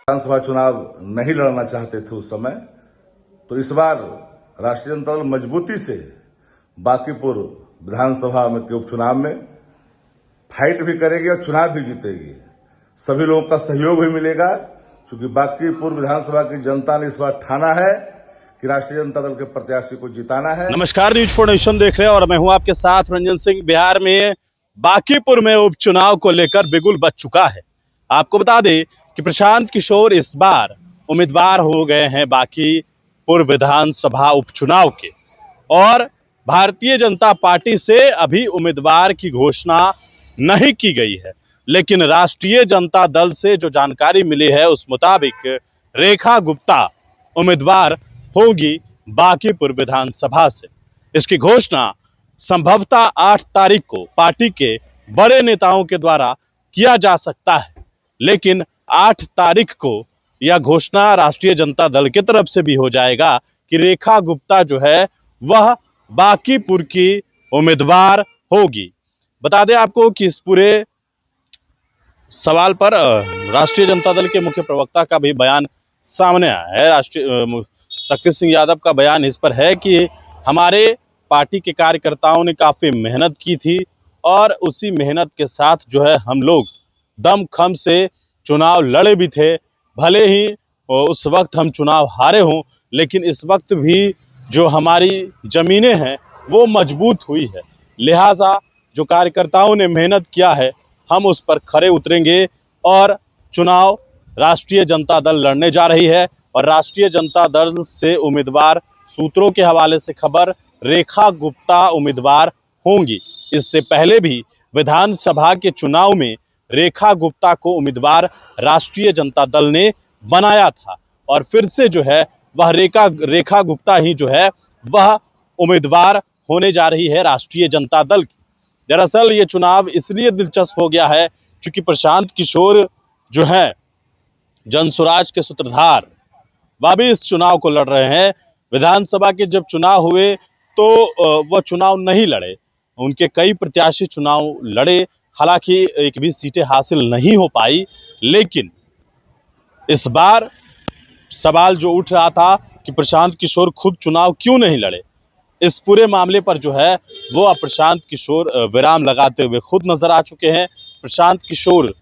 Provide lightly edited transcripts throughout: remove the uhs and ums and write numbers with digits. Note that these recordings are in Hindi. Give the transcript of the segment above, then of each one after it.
विधानसभा चुनाव नहीं लड़ना चाहते थे उस समय, तो इस बार राष्ट्रीय जनता दल मजबूती से बांकीपुर विधानसभा में के उपचुनाव में फाइट भी करेगी और चुनाव भी जीतेगी। सभी लोगों का सहयोग भी मिलेगा, क्योंकि बांकीपुर विधानसभा की जनता ने इस बार ठाना है कि राष्ट्रीय जनता दल के प्रत्याशी को जिताना है। नमस्कार, न्यूज फॉर नेशन देख रहे हैं और मैं हूं आपके साथ रंजन सिंह। बिहार में बांकीपुर में उपचुनाव को लेकर बिगुल बज चुका है। आपको बता दें कि प्रशांत किशोर इस बार उम्मीदवार हो गए हैं बांकीपुर विधानसभा उपचुनाव के, और भारतीय जनता पार्टी से अभी उम्मीदवार की घोषणा नहीं की गई है। लेकिन राष्ट्रीय जनता दल से जो जानकारी मिली है उस मुताबिक रेखा गुप्ता उम्मीदवार होगी बांकीपुर विधानसभा से। इसकी घोषणा संभवतः 8 तारीख को पार्टी के बड़े नेताओं के द्वारा किया जा सकता है, लेकिन 8 तारीख को यह घोषणा राष्ट्रीय जनता दल की तरफ से भी हो जाएगा कि रेखा गुप्ता जो है वह बांकीपुर की उम्मीदवार होगी। बता दें आपको कि इस पूरे सवाल पर राष्ट्रीय जनता दल के मुख्य प्रवक्ता का भी बयान सामने आया है। राष्ट्रीय शक्ति सिंह यादव का बयान इस पर है कि हमारे पार्टी के कार्यकर्ताओं ने काफ़ी मेहनत की थी और उसी मेहनत के साथ जो है हम लोग दमखम से चुनाव लड़े भी थे। भले ही उस वक्त हम चुनाव हारे हों, लेकिन इस वक्त भी जो हमारी ज़मीनें हैं वो मजबूत हुई है। लिहाजा जो कार्यकर्ताओं ने मेहनत किया है हम उस पर खरे उतरेंगे और चुनाव राष्ट्रीय जनता दल लड़ने जा रही है। और राष्ट्रीय जनता दल से उम्मीदवार, सूत्रों के हवाले से खबर, रेखा गुप्ता उम्मीदवार होंगी। इससे पहले भी विधानसभा के चुनाव में रेखा गुप्ता को उम्मीदवार राष्ट्रीय जनता दल ने बनाया था और फिर से जो है वह रेखा गुप्ता ही जो है वह उम्मीदवार होने जा रही है राष्ट्रीय जनता दल की। दरअसल ये चुनाव इसलिए दिलचस्प हो गया है क्योंकि प्रशांत किशोर जो है जनसुराज के सूत्रधार, वह भी इस चुनाव को लड़ रहे हैं। विधानसभा के जब चुनाव हुए तो वह चुनाव नहीं लड़े, उनके कई प्रत्याशी चुनाव लड़े, हालांकि एक भी सीटें हासिल नहीं हो पाई। लेकिन इस बार सवाल जो उठ रहा था कि प्रशांत किशोर खुद चुनाव क्यों नहीं लड़े, इस पूरे मामले पर जो है वो अब प्रशांत किशोर विराम लगाते हुए खुद नजर आ चुके हैं। प्रशांत किशोर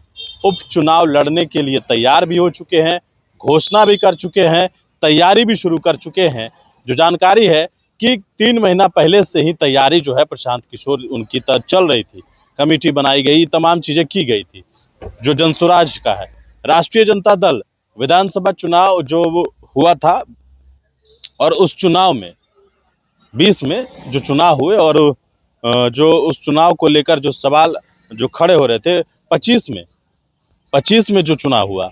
उपचुनाव लड़ने के लिए तैयार भी हो चुके हैं, घोषणा भी कर चुके हैं, तैयारी भी शुरू कर चुके हैं। जो जानकारी है कि 3 महीना पहले से ही तैयारी जो है प्रशांत किशोर उनकी चल रही थी, कमेटी बनाई गई, तमाम चीजें की गई थी। जो जनसुराज का है, राष्ट्रीय जनता दल विधानसभा चुनाव जो हुआ था और उस चुनाव में 20 में जो चुनाव हुए और जो उस चुनाव को लेकर जो सवाल जो खड़े हो रहे थे 25 में जो चुनाव हुआ,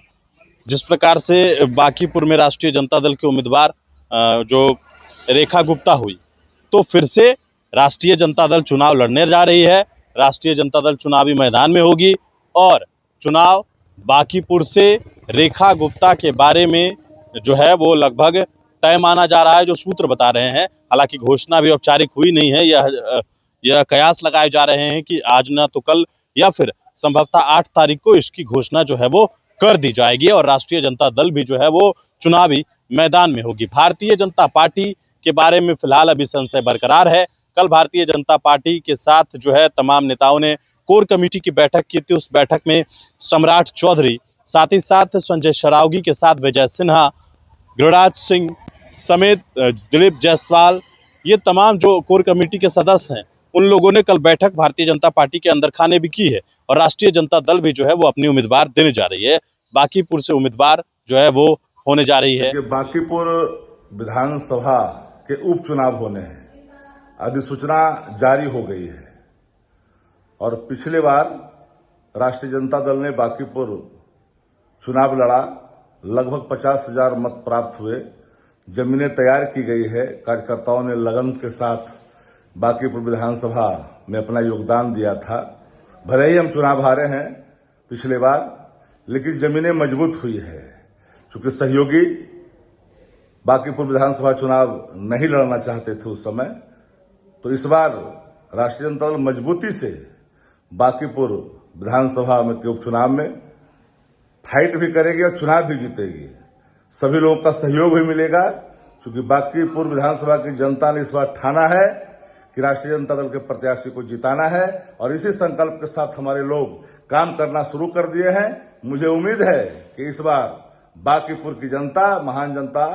जिस प्रकार से बांकीपुर में राष्ट्रीय जनता दल के उम्मीदवार जो रेखा गुप्ता हुई, तो फिर से राष्ट्रीय जनता दल चुनाव लड़ने जा रही है। राष्ट्रीय जनता दल चुनावी मैदान में होगी और चुनाव बांकीपुर से रेखा गुप्ता के बारे में जो है वो लगभग तय माना जा रहा है, जो सूत्र बता रहे हैं। हालांकि घोषणा भी औपचारिक हुई नहीं है। यह कयास लगाए जा रहे हैं कि आज ना तो कल या फिर संभवतः 8 तारीख को इसकी घोषणा जो है वो कर दी जाएगी और राष्ट्रीय जनता दल भी जो है वो चुनावी मैदान में होगी। भारतीय जनता पार्टी के बारे में फिलहाल अभी संशय बरकरार है। कल भारतीय जनता पार्टी के साथ जो है तमाम नेताओं ने कोर कमेटी की बैठक की थी। उस बैठक में सम्राट चौधरी, साथ ही साथ संजय सरावगी के साथ विजय सिन्हा, गिरिराज सिंह समेत दिलीप जायसवाल, ये तमाम जो कोर कमेटी के सदस्य हैं उन लोगों ने कल बैठक भारतीय जनता पार्टी के अंदर खाने भी की है। और राष्ट्रीय जनता दल भी जो है वो अपनी उम्मीदवार देने जा रही है। बांकीपुर से उम्मीदवार जो है वो होने जा रही है। बांकीपुर विधानसभा के उपचुनाव होने हैं, अधिसूचना जारी हो गई है और पिछले बार राष्ट्रीय जनता दल ने बांकीपुर चुनाव लड़ा, लगभग 50,000 मत प्राप्त हुए, जमीनें तैयार की गई है, कार्यकर्ताओं ने लगन के साथ बांकीपुर विधानसभा में अपना योगदान दिया था। भले ही हम चुनाव हारे हैं पिछले बार, लेकिन जमीनें मजबूत हुई है, क्योंकि सहयोगी बांकीपुर विधानसभा चुनाव नहीं लड़ना चाहते थे उस समय, तो इस बार राष्ट्रीय जनता दल मजबूती से बांकीपुर विधानसभा में के उपचुनाव में फाइट भी करेगी और चुनाव भी जीतेगी। सभी लोगों का सहयोग भी मिलेगा, क्योंकि बांकीपुर विधानसभा की जनता ने इस बार ठाना है कि राष्ट्रीय जनता दल के प्रत्याशी को जिताना है, और इसी संकल्प के साथ हमारे लोग काम करना शुरू कर दिए हैं। मुझे उम्मीद है कि इस बार बांकीपुर की जनता, महान जनता,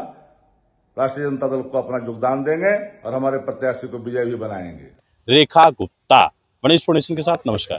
राष्ट्रीय जनता दल को अपना योगदान देंगे और हमारे प्रत्याशी को विजयी भी बनाएंगे। रेखा गुप्ता, मनीष फोर्नेशन के साथ, नमस्कार।